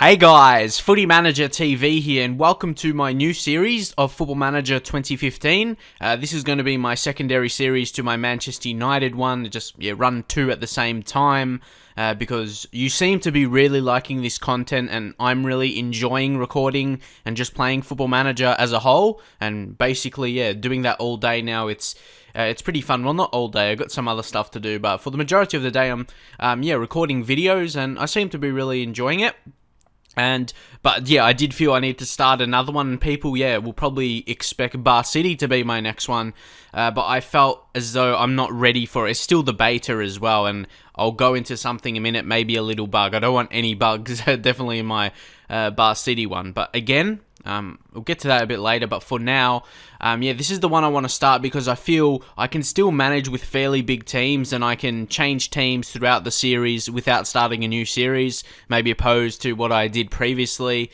Hey guys, Footy Manager TV here, and welcome to my new series of Football Manager 2015. This is going to be my secondary series to my Manchester United one. Run two at the same time because you seem to be really liking this content, and I'm really enjoying recording and just playing Football Manager as a whole. And basically, doing that all day now. It's pretty fun. Well, not all day. I've got some other stuff to do, but for the majority of the day, I'm recording videos, and I seem to be really enjoying it. But I did feel I need to start another one, and people, will probably expect Bar City to be my next one, but I felt as though I'm not ready for it. It's still the beta as well, and I'll go into something in a minute, maybe a little bug. I don't want any bugs, definitely in my Bar City one, but again, we'll get to that a bit later, but for now, this is the one I want to start because I feel I can still manage with fairly big teams, and I can change teams throughout the series without starting a new series, maybe opposed to what I did previously.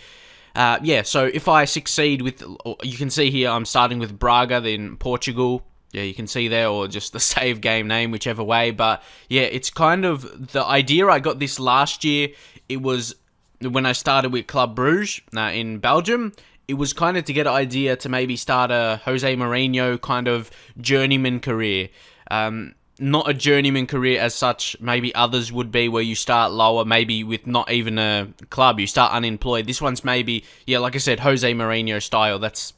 So if I succeed with, you can see here I'm starting with Braga, then Portugal. Yeah, you can see there, or just the save game name, whichever way. But it's kind of the idea. I got this last year. It was when I started with Club Bruges in Belgium. It was kind of to get an idea to maybe start a Jose Mourinho kind of journeyman career. Not a journeyman career as such, maybe others would be, where you start lower, maybe with not even a club, you start unemployed. This one's maybe, like I said, Jose Mourinho style. That's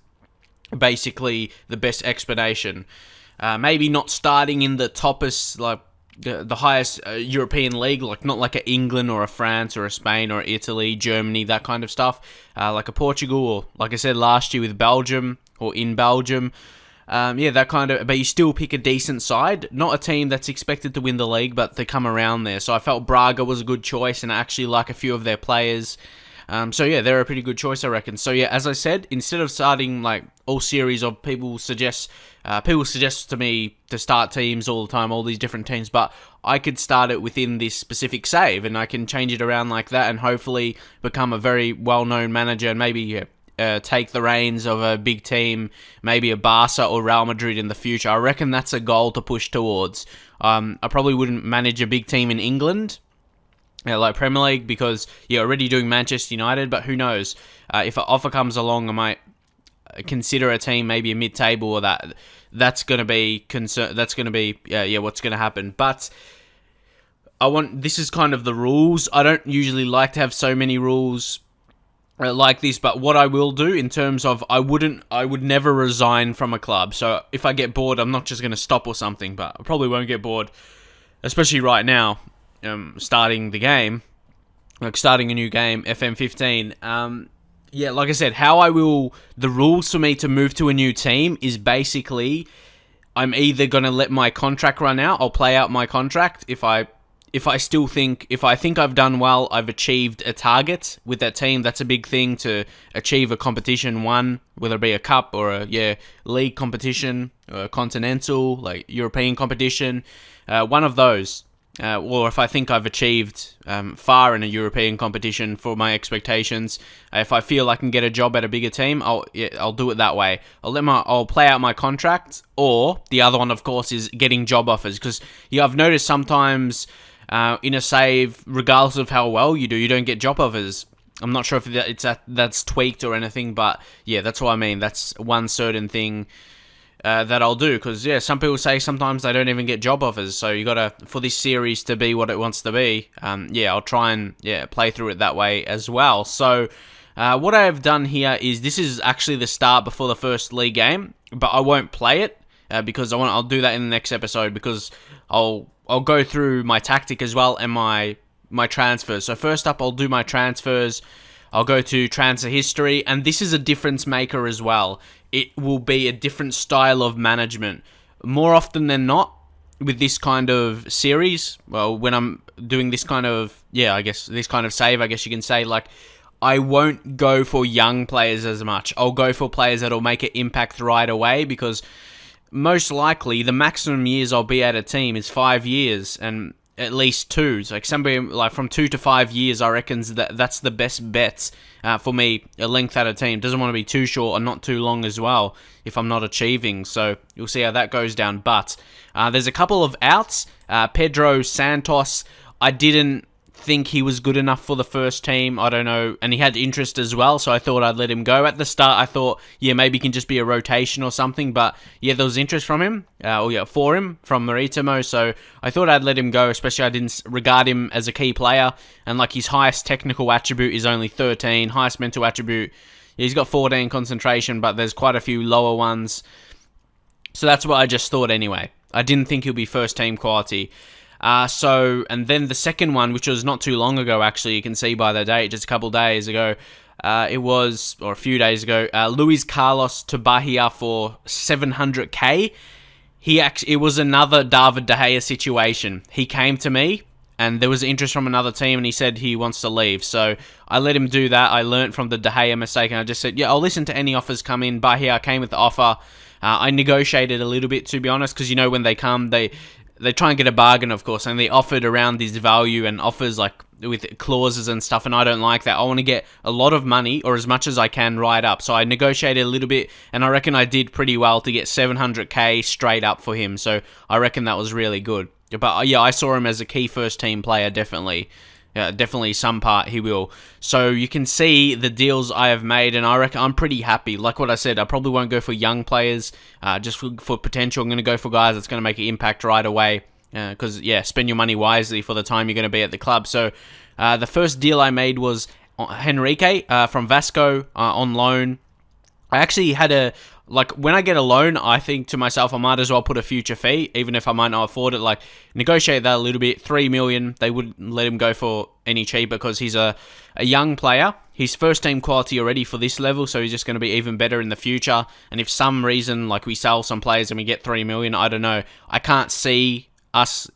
basically the best explanation. Maybe not starting in the toppest, like the highest European league, like not like a England or a France or a Spain or Italy, Germany, that kind of stuff, like a Portugal, or like I said last year with Belgium or in Belgium. That kind of, but you still pick a decent side, not a team that's expected to win the league, but they come around there. So I felt Braga was a good choice, and I actually like a few of their players. They're a pretty good choice, I reckon. So as I said, instead of starting like all series of people suggest to me to start teams all the time, all these different teams, but I could start it within this specific save, and I can change it around like that, and hopefully become a very well-known manager, and maybe take the reins of a big team, maybe a Barca or Real Madrid in the future. I reckon that's a goal to push towards. I probably wouldn't manage a big team in England, like Premier League, because you're already doing Manchester United, but who knows? If an offer comes along, I might consider a team, maybe a mid-table, or that's going to be what's going to happen. But this is kind of the rules. I don't usually like to have so many rules like this, but what I will do in terms of, I would never resign from a club. So if I get bored, I'm not just going to stop or something, but I probably won't get bored, especially right now. Starting the game, like starting a new game, FM15. Like I said, the rules for me to move to a new team is basically, I'm either going to let my contract run out, I'll play out my contract. If I think I've done well, I've achieved a target with that team. That's a big thing, to achieve a competition won, whether it be a cup or a league competition, or a continental, like European competition, one of those. Or if I think I've achieved far in a European competition for my expectations, if I feel I can get a job at a bigger team, I'll do it that way. I'll play out my contract, or the other one, of course, is getting job offers. Because I've noticed sometimes in a save, regardless of how well you do, you don't get job offers. I'm not sure if that's tweaked or anything, but that's what I mean. That's one certain thing that I'll do, because some people say sometimes they don't even get job offers, so you gotta, for this series to be what it wants to be, I'll try and play through it that way as well. So what I have done here is, this is actually the start before the first league game, but I won't play it because I'll do that in the next episode, because I'll go through my tactic as well, and my transfers. So first up, I'll do my transfers. I'll go to transfer history, and this is a difference maker as well. It will be a different style of management. More often than not, with this kind of series, well, when I'm doing this kind of, this kind of save, I guess you can say, like, I won't go for young players as much. I'll go for players that'll make an impact right away, because most likely the maximum years I'll be at a team is 5 years, and at least 2. So like somebody like from 2 to 5 years, I reckon that's the best bet for me. A length at a team doesn't want to be too short or not too long as well, if I'm not achieving. So you'll see how that goes down. But there's a couple of outs. Pedro Santos, I didn't think he was good enough for the first team. I don't know. And he had interest as well, so I thought I'd let him go. At the start, I thought, yeah, maybe he can just be a rotation or something. But yeah, there was interest from him, for him, from Maritimo. So I thought I'd let him go, especially I didn't regard him as a key player. And like his highest technical attribute is only 13. Highest mental attribute, yeah, he's got 14 concentration, but there's quite a few lower ones. So that's what I just thought anyway. I didn't think he'll be first team quality. And then the second one, which was not too long ago, actually, you can see by the date, just a couple days ago, or a few days ago, Luis Carlos to Bahia for 700k. It was another David De Gea situation. He came to me, and there was interest from another team, and he said he wants to leave. So I let him do that. I learnt from the De Gea mistake, and I just said, yeah, I'll listen to any offers come in. Bahia came with the offer. I negotiated a little bit, to be honest, because, when they come, they try and get a bargain, of course, and they offered around this value and offers like with clauses and stuff, and I don't like that. I want to get a lot of money, or as much as I can, right up. So I negotiated a little bit, and I reckon I did pretty well to get 700k straight up for him. So I reckon that was really good. But yeah, I saw him as a key first team player, definitely. Definitely some part he will. So you can see the deals I have made, and I reckon I'm pretty happy. Like what I said, I probably won't go for young players, just for potential. I'm going to go for guys that's going to make an impact right away. Because, spend your money wisely for the time you're going to be at the club. So the first deal I made was Henrique from Vasco on loan. I actually had when I get a loan, I think to myself, I might as well put a future fee, even if I might not afford it. Like, negotiate that a little bit. 3 million, they wouldn't let him go for any cheaper because he's a young player. He's first team quality already for this level, so he's just going to be even better in the future. And if some reason, like we sell some players and we get 3 million, I don't know. I can't see us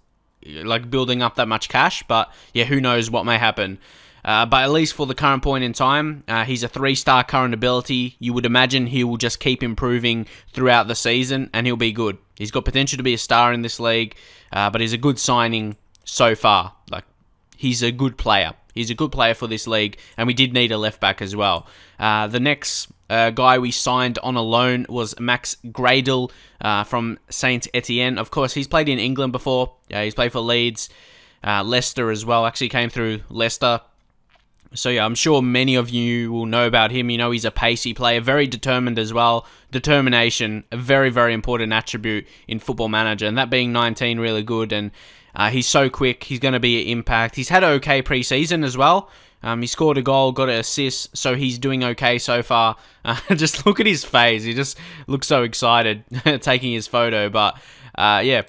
like building up that much cash, but yeah, who knows what may happen. But at least for the current point in time, he's a 3-star current ability. You would imagine he will just keep improving throughout the season, and he'll be good. He's got potential to be a star in this league, but he's a good signing so far. Like, he's a good player. He's a good player for this league, and we did need a left back as well. The next guy we signed on a loan was Max Gradel from Saint Etienne. Of course, he's played in England before. He's played for Leeds, Leicester as well. Actually came through Leicester. So yeah, I'm sure many of you will know about him. He's a pacey player, very determined as well. Determination, a very, very important attribute in Football Manager, and that being 19, really good. And he's so quick. He's going to be an impact. He's had an okay pre-season as well. He scored a goal, got an assist, so he's doing okay so far. Just look at his face. He just looks so excited taking his photo. But I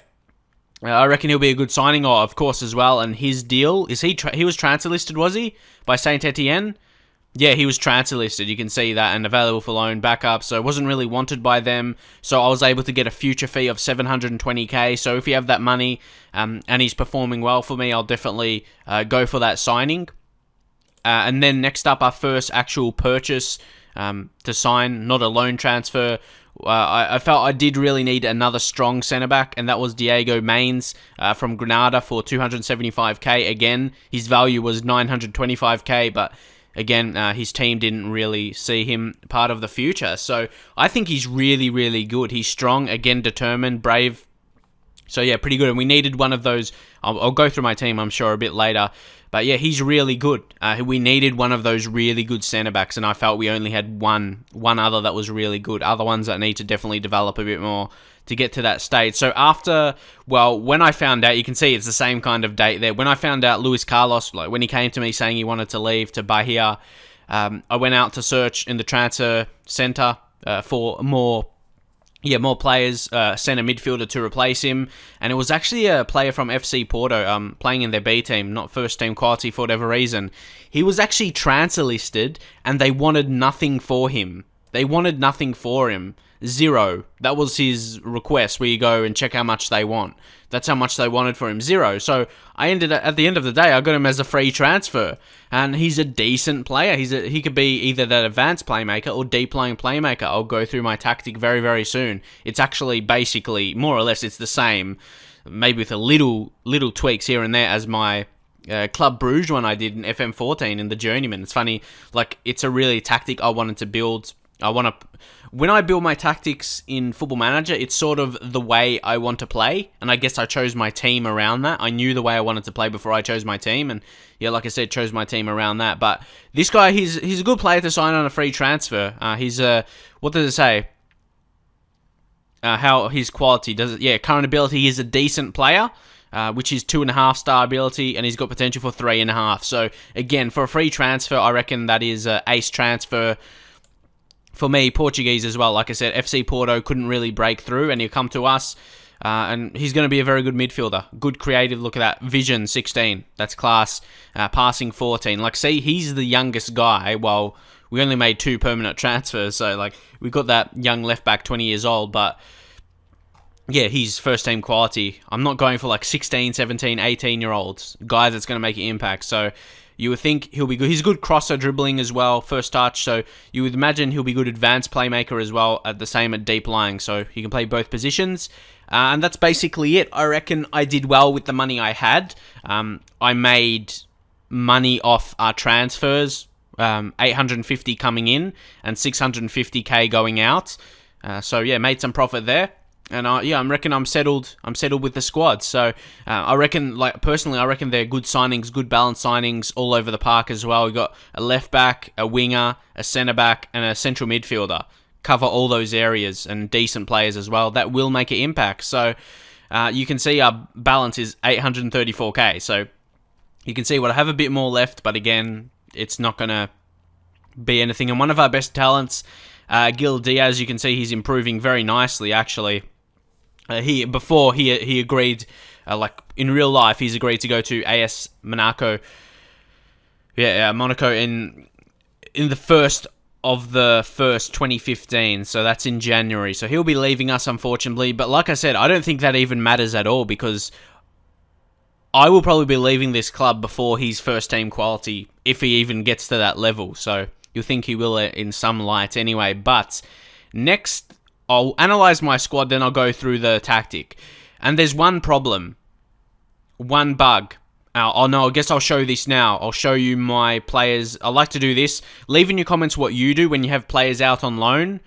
reckon he'll be a good signing, of course, as well. And his deal, he was transfer listed, was he? By Saint Etienne? Yeah, he was transfer listed. You can see that, and available for loan backup. So wasn't really wanted by them. So I was able to get a future fee of 720k. So if you have that money and he's performing well for me, I'll definitely go for that signing. And then next up, our first actual purchase to sign, not a loan transfer. I felt I did really need another strong centre-back, and that was Diego Maines from Granada for 275k. Again, his value was 925k, but again, his team didn't really see him part of the future. So I think he's really, really good. He's strong, again, determined, brave. So yeah, pretty good. And we needed one of those. I'll go through my team, I'm sure, a bit later. But yeah, he's really good. We needed one of those really good centre-backs, and I felt we only had one other that was really good. Other ones that need to definitely develop a bit more to get to that stage. So when I found out, you can see it's the same kind of date there. When I found out Luis Carlos, like when he came to me saying he wanted to leave to Bahia, I went out to search in the transfer centre for more players, centre midfielder to replace him, and it was actually a player from FC Porto, playing in their B team, not first team quality for whatever reason. He was actually transfer listed, and they wanted nothing for him. Zero. That was his request, where you go and check how much they want. That's how much they wanted for him. Zero. So I ended up, at the end of the day, I got him as a free transfer. And he's a decent player. He could be either that advanced playmaker or deep lying playmaker. I'll go through my tactic very, very soon. It's actually basically, more or less, it's the same. Maybe with a little tweaks here and there as my Club Bruges one I did in FM14 in the Journeyman. It's funny, like, it's a really tactic I wanted to build When I build my tactics in Football Manager, it's sort of the way I want to play, and I guess I chose my team around that. I knew the way I wanted to play before I chose my team, and yeah, like I said, chose my team around that. But this guy, he's a good player to sign on a free transfer. He's what does it say? How his quality does it? Yeah, current ability. He's a decent player. Which is 2.5 star ability, and he's got potential for 3.5. So again, for a free transfer, I reckon that is an ace transfer for me. Portuguese as well. Like I said, FC Porto couldn't really break through, and he'll come to us, and he's going to be a very good midfielder. Good creative. Look at that. Vision 16. That's class. Passing 14. Like, see, he's the youngest guy. Well, we only made 2 permanent transfers, so like we got that young left back, 20 years old, but yeah, he's first team quality. I'm not going for like 16, 17, 18-year-olds, guys that's going to make an impact. So you would think he'll be good. He's good crosser dribbling as well, first touch. So you would imagine he'll be good advanced playmaker as well, at the same at deep lying. So he can play both positions. And that's basically it. I reckon I did well with the money I had. I made money off our transfers, 850 coming in and 650k going out. So yeah, made some profit there. And I reckon I'm settled. I'm settled with the squad. So I reckon, personally, I reckon they're good signings, good balanced signings all over the park as well. We got a left back, a winger, a centre back, and a central midfielder. Cover all those areas and decent players as well. That will make an impact. So you can see our balance is 834k. So you can see what I have a bit more left, but again, it's not gonna be anything. And one of our best talents, Gil Diaz, you can see he's improving very nicely actually. He agreed, in real life, he's agreed to go to AS Monaco. Monaco in the first 2015. So that's in January. So he'll be leaving us, unfortunately. But like I said, I don't think that even matters at all, because I will probably be leaving this club before his first team quality, if he even gets to that level. So you'll think he will in some light anyway. But next, I'll analyze my squad, then I'll go through the tactic. And there's one problem, one bug. I guess I'll show this now. I'll show you my players. I like to do this. Leave in your comments what you do when you have players out on loan.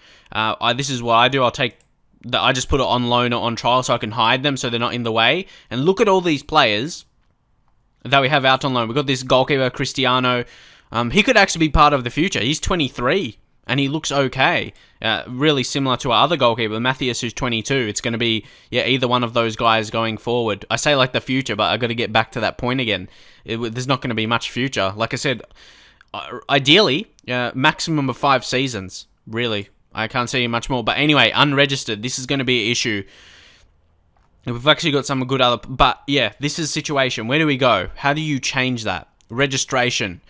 This is what I do. I just put it on loan or on trial so I can hide them so they're not in the way. And look at all these players that we have out on loan. We've got this goalkeeper, Cristiano. He could actually be part of the future. He's 23. And he looks okay. Really similar to our other goalkeeper, Matthias, who's 22. It's going to be either one of those guys going forward. I say like the future, but I've got to get back to that point again. There's not going to be much future. Like I said, ideally, maximum of 5 seasons. Really. I can't see much more. But anyway, unregistered. This is going to be an issue. We've actually got some good other... But yeah, this is a situation. Where do we go? How do you change that? Registration.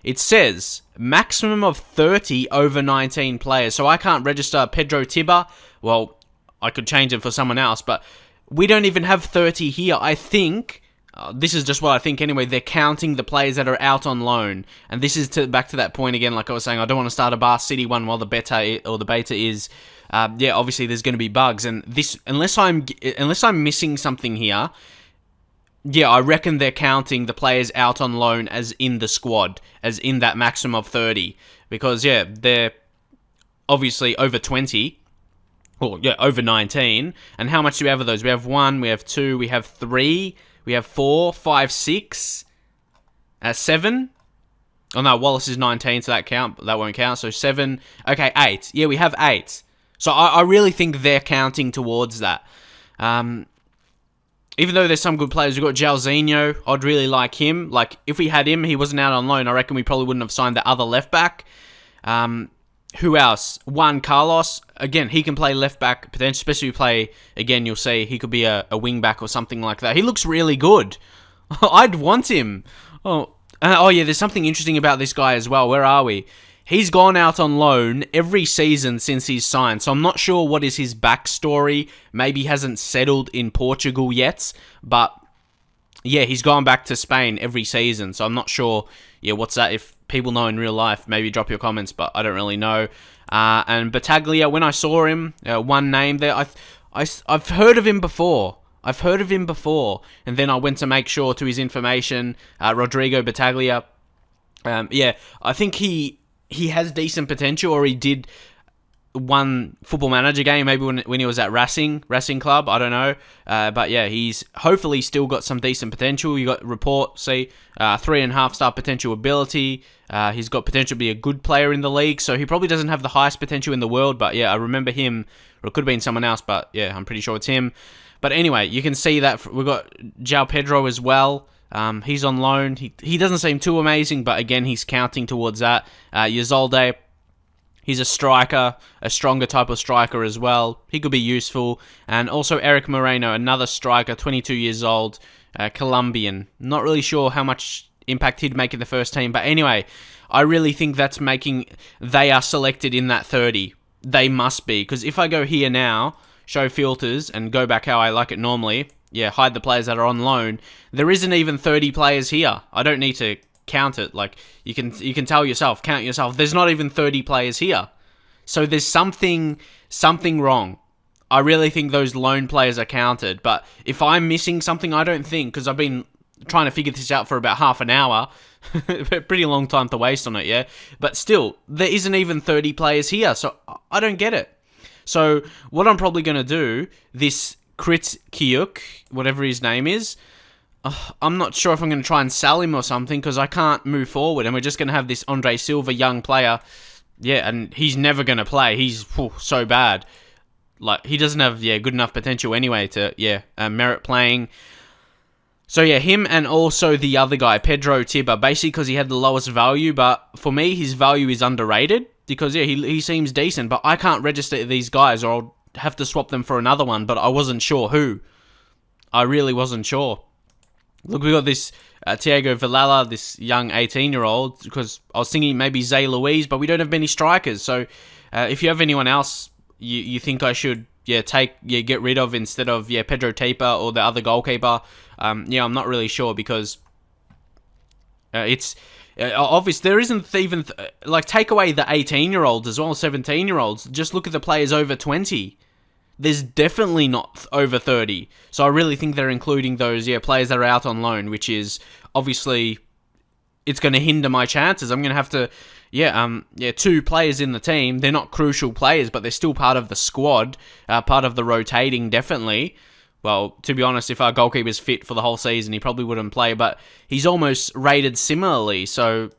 It says maximum of 30 over 19 players. So I can't register Pedro Tiba. Well, I could change it for someone else, but we don't even have 30 here. I think, this is just what I think anyway, they're counting the players that are out on loan. And this is back to that point again, like I was saying, I don't want to start a Bar City one while the beta is... obviously there's going to be bugs. And this, unless I'm missing something here... Yeah, I reckon they're counting the players out on loan as in the squad, as in that maximum of 30. Because, they're obviously over 20. Over 19. And how much do we have of those? We have 1, we have 2, we have 3, we have 4, 5, 6, 7. Oh no, Wallace is 19, so that won't count. So 7, okay, 8. Yeah, we have 8. So I really think they're counting towards that. Even though there's some good players, we've got Jalzinho. I'd really like him. Like, if we had him, he wasn't out on loan, I reckon we probably wouldn't have signed the other left back. Who else? Juan Carlos. Again, he can play left back, potentially, especially if we play, again, you'll see, he could be a wing back or something like that. He looks really good. I'd want him. There's something interesting about this guy as well. Where are we? He's gone out on loan every season since he's signed, so I'm not sure what is his backstory. Maybe he hasn't settled in Portugal yet, but yeah, he's gone back to Spain every season, so I'm not sure, what's that? If people know in real life, maybe drop your comments, but I don't really know. And Battaglia, when I saw him, one name there, I've heard of him before. And then I went to make sure to his information, Rodrigo Battaglia. I think he has decent potential, or he did one Football Manager game, maybe when he was at Racing Club, I don't know. But yeah, he's hopefully still got some decent potential. You got report, 3.5 star potential ability. He's got potential to be a good player in the league, so he probably doesn't have the highest potential in the world, but yeah, I remember him, or it could have been someone else, but yeah, I'm pretty sure it's him. But anyway, you can see that we've got João Pedro as well. He's on loan. He doesn't seem too amazing, but again, he's counting towards that. Yazolde, he's a striker, a stronger type of striker as well. He could be useful. And also Eric Moreno, another striker, 22 years old, Colombian. Not really sure how much impact he'd make in the first team. But anyway, I really think that's making... They are selected in that 30. They must be. Because if I go here now, show filters, and go back how I like it normally, hide the players that are on loan, there isn't even 30 players here. I don't need to count it. Like, you can tell yourself, count yourself. There's not even 30 players here. So there's something wrong. I really think those loan players are counted. But if I'm missing something, I don't think, because I've been trying to figure this out for about half an hour. Pretty long time to waste on it, yeah? But still, there isn't even 30 players here, so I don't get it. So what I'm probably going to do, this Krit Kiuk, whatever his name is, I'm not sure if I'm going to try and sell him or something, because I can't move forward, and we're just going to have this Andre Silva young player. Yeah, and he's never going to play. He's so bad. Like, he doesn't have good enough potential anyway to merit playing. So yeah, him and also the other guy, Pedro Tiba, basically because he had the lowest value, but for me, his value is underrated, because he seems decent, but I can't register these guys, or I'll have to swap them for another one, but I wasn't sure who. I really wasn't sure. Look, we got this Thiago Villela, this young 18-year-old, because I was thinking maybe Zay Luiz, but we don't have many strikers, so if you have anyone else you think I should get rid of instead of Pedro Tiba or the other goalkeeper, I'm not really sure, because it's obvious there isn't even take away the 18-year-olds as well, 17-year-olds. Just look at the players over 20. There's definitely not over 30. So I really think they're including those players that are out on loan, which is obviously it's going to hinder my chances. I'm going to have to 2 players in the team. They're not crucial players, but they're still part of the squad, part of the rotating, definitely. Well, to be honest, if our goalkeeper's fit for the whole season, he probably wouldn't play, but he's almost rated similarly, so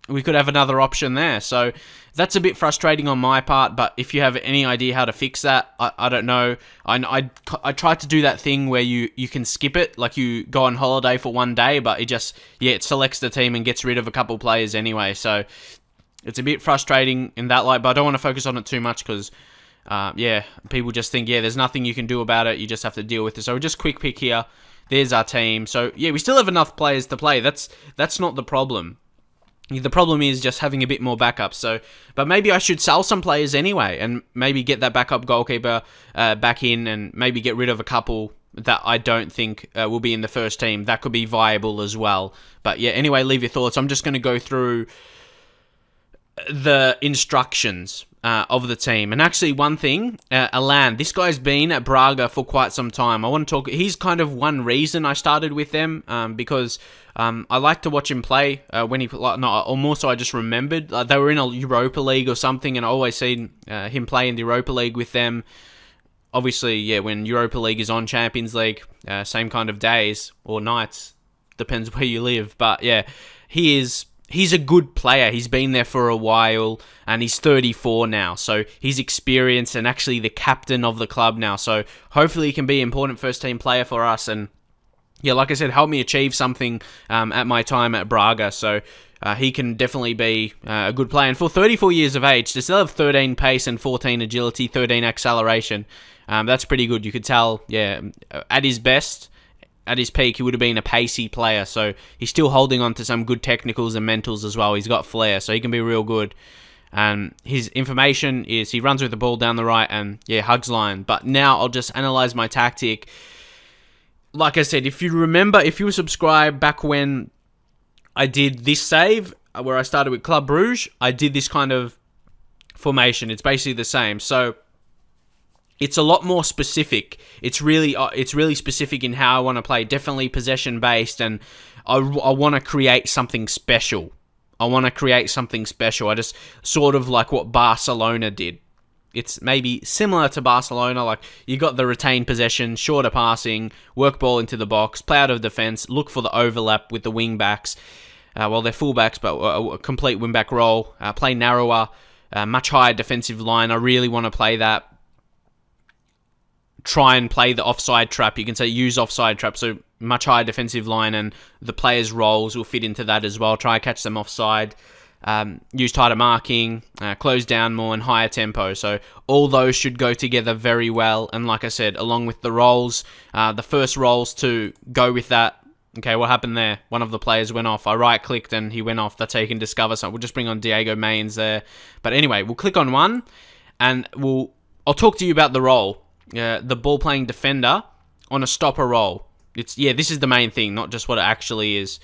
we could have another option there. So that's a bit frustrating on my part, but if you have any idea how to fix that, I don't know. I tried to do that thing where you can skip it, like you go on holiday for one day, but it just, it selects the team and gets rid of a couple players anyway, so it's a bit frustrating in that light, but I don't want to focus on it too much, because people just think, there's nothing you can do about it, you just have to deal with it. So just quick pick here, there's our team. So we still have enough players to play, that's not the problem. The problem is just having a bit more backup. So, but maybe I should sell some players anyway, and maybe get that backup goalkeeper back in, and maybe get rid of a couple that I don't think will be in the first team. That could be viable as well. But anyway, leave your thoughts. I'm just going to go through the instructions of the team. And actually, one thing, Alan, this guy's been at Braga for quite some time. I want to talk... He's kind of one reason I started with them, because I like to watch him play when he... or more so I just remembered. They were in a Europa League or something, and I always seen him play in the Europa League with them. Obviously, when Europa League is on Champions League, same kind of days or nights. Depends where you live. But he's a good player. He's been there for a while, and he's 34 now. So he's experienced and actually the captain of the club now. So hopefully he can be an important first-team player for us. And like I said, help me achieve something at my time at Braga. So he can definitely be a good player. And for 34 years of age, to still have 13 pace and 14 agility, 13 acceleration, that's pretty good. You could tell, at his best... At his peak, he would have been a pacey player, so he's still holding on to some good technicals and mentals as well. He's got flair, so he can be real good. His information is he runs with the ball down the right and, hugs line. But now I'll just analyze my tactic. Like I said, if you remember, if you were subscribed back when I did this save, where I started with Club Brugge, I did this kind of formation. It's basically the same. So it's a lot more specific. It's really specific in how I want to play. Definitely possession based, and I want to create something special. I just sort of like what Barcelona did. it's maybe similar to Barcelona. Like, you got the retained possession, shorter passing, work ball into the box, play out of defense, look for the overlap with the wing backs. Well, they're fullbacks, but a complete wing-back role. Play narrower, much higher defensive line. I really want to play that. Try and play the offside trap. You can say use offside trap, so much higher defensive line, and the players' roles will fit into that as well. Try to catch them offside. Use tighter marking, close down more, and higher tempo. So all those should go together very well. And like I said, along with the roles, the first roles to go with that. Okay, what happened there? One of the players went off. I right-clicked and he went off. That's how you can discover something. We'll just bring on Diego Mains there. But anyway, we'll click on one, and I'll talk to you about the role. The ball-playing defender on a stopper role. This is the main thing, not just what it actually is.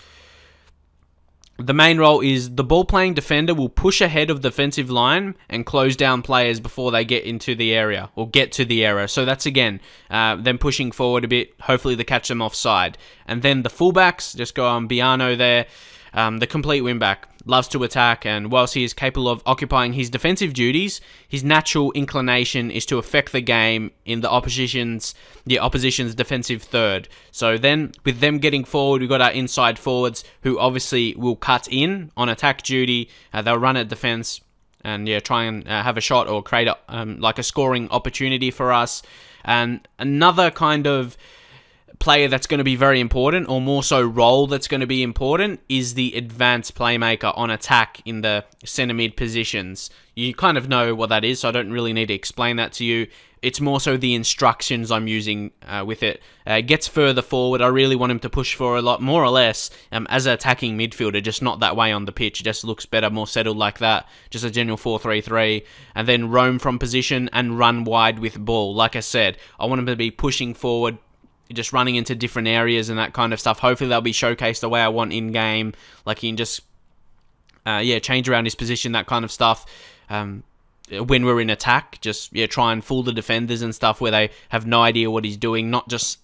The main role is the ball-playing defender will push ahead of the defensive line and close down players before they get into the area or get to the area. So that's, again, them pushing forward a bit, hopefully to catch them offside. And then the fullbacks, just go on Biano there, the complete wing-back. Loves to attack, and whilst he is capable of occupying his defensive duties, his natural inclination is to affect the game in the opposition's defensive third. So then, with them getting forward, we've got our inside forwards, who obviously will cut in on attack duty. They'll run at defense and try and have a shot or create a scoring opportunity for us. And another kind of player that's going to be very important, or more so role that's going to be important, is the advanced playmaker on attack in the centre mid positions. You kind of know what that is, so I don't really need to explain that to you. It's more so the instructions I'm using with it. Gets further forward. I really want him to push for a lot, more or less, as an attacking midfielder, just not that way on the pitch. It just looks better, more settled like that. Just a general 4-3-3. And then roam from position and run wide with ball. Like I said, I want him to be pushing forward, just running into different areas and that kind of stuff. Hopefully they'll be showcased the way I want in-game. Like, he can just change around his position, that kind of stuff. When we're in attack, just try and fool the defenders and stuff where they have no idea what he's doing. Not just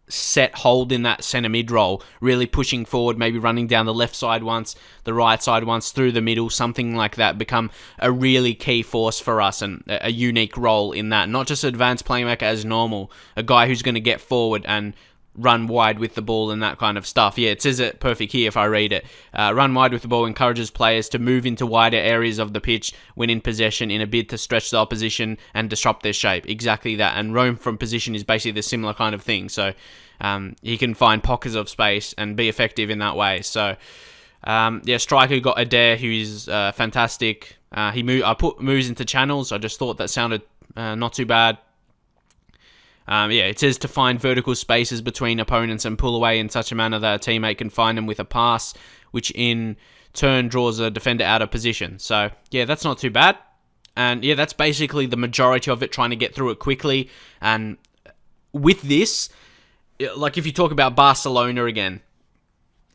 set hold in that centre mid role, really pushing forward, maybe running down the left side once, the right side once, through the middle, something like that. Become a really key force for us and a unique role in that. Not just advanced playmaker as normal, a guy who's going to get forward and run wide with the ball and that kind of stuff. It says it perfect here if I read it. Run wide with the ball encourages players to move into wider areas of the pitch when in possession in a bid to stretch the opposition and disrupt their shape. Exactly that. And roam from position is basically the similar kind of thing. So he can find pockets of space and be effective in that way. So striker got Adair, who's fantastic. I put moves into channels. I just thought that sounded not too bad. It says to find vertical spaces between opponents and pull away in such a manner that a teammate can find them with a pass, which in turn draws a defender out of position. So, that's not too bad. And, that's basically the majority of it, trying to get through it quickly. And with this, like if you talk about Barcelona again,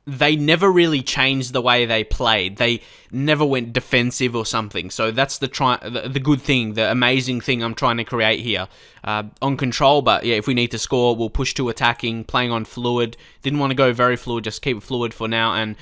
they never really changed the way they played. They never went defensive or something. So that's the good thing, the amazing thing I'm trying to create here. On control, but if we need to score, we'll push to attacking, playing on fluid. Didn't want to go very fluid, just keep it fluid for now. And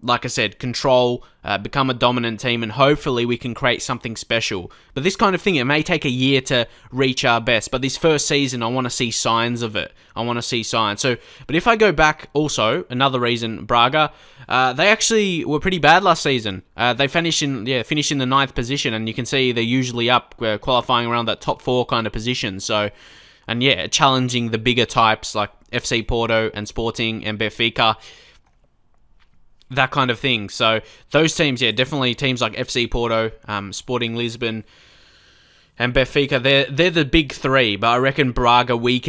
like I said, control, become a dominant team, and hopefully we can create something special. But this kind of thing, it may take a year to reach our best. But this first season, I want to see signs of it. I want to see signs. So, but if I go back also, another reason, Braga, they actually were pretty bad last season. They finished in the 9th position, and you can see they're usually up, qualifying around that top 4 kind of position. So, and challenging the bigger types like FC Porto and Sporting and Benfica, that kind of thing. So those teams, definitely teams like FC Porto, Sporting Lisbon, and Benfica, they're the big 3. But I reckon Braga, we're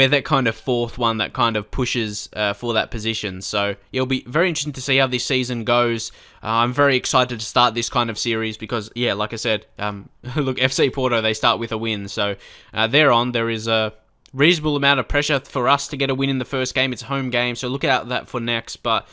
that kind of 4th one that kind of pushes for that position. So it'll be very interesting to see how this season goes. I'm very excited to start this kind of series because, like I said, look, FC Porto, they start with a win. So there is a reasonable amount of pressure for us to get a win in the first game. It's a home game, so look out that for next. But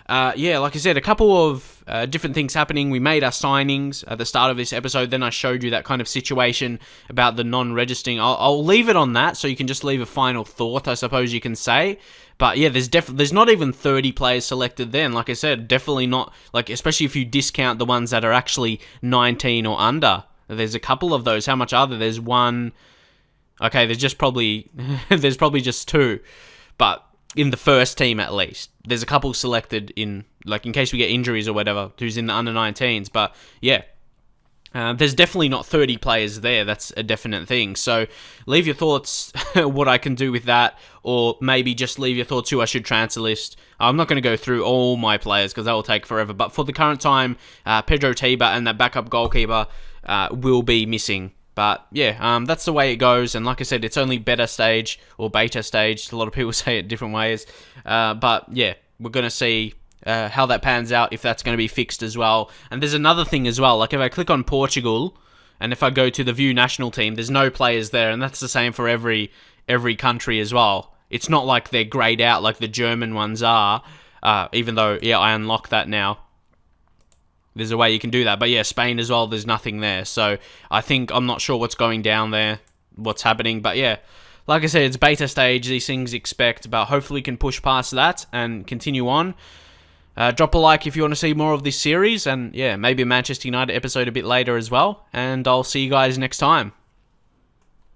like I said, a couple of different things happening. We made our signings at the start of this episode. Then I showed you that kind of situation about the non-registering. I'll leave it on that, so you can just leave a final thought, I suppose you can say. But there's not even 30 players selected then. Like I said, definitely not, like, especially if you discount the ones that are actually 19 or under. There's a couple of those. How much are there? There's one. Okay, there's just probably there's probably just two, but in the first team at least, there's a couple selected in in case we get injuries or whatever. Who's in the under-19s? But yeah. There's definitely not 30 players there. That's a definite thing. So leave your thoughts what I can do with that, or maybe just leave your thoughts who I should transfer list. I'm not going to go through all my players because that will take forever. But for the current time, Pedro Tiba and that backup goalkeeper will be missing. But yeah, that's the way it goes. And like I said, it's only beta stage or beta stage. A lot of people say it different ways. But yeah, we're going to see how that pans out, if that's going to be fixed as well. And there's another thing as well, like if I click on Portugal, and if I go to the view national team, there's no players there, and that's the same for every country as well. It's not like they're grayed out like the German ones are, even though, yeah, I unlock that now. There's a way you can do that. But yeah, Spain as well, there's nothing there. So I'm not sure what's going down there, what's happening, but yeah. Like I said, it's beta stage, these things expect, but hopefully can push past that and continue on. Drop a like if you want to see more of this series, and yeah, maybe a Manchester United episode a bit later as well, and I'll see you guys next time.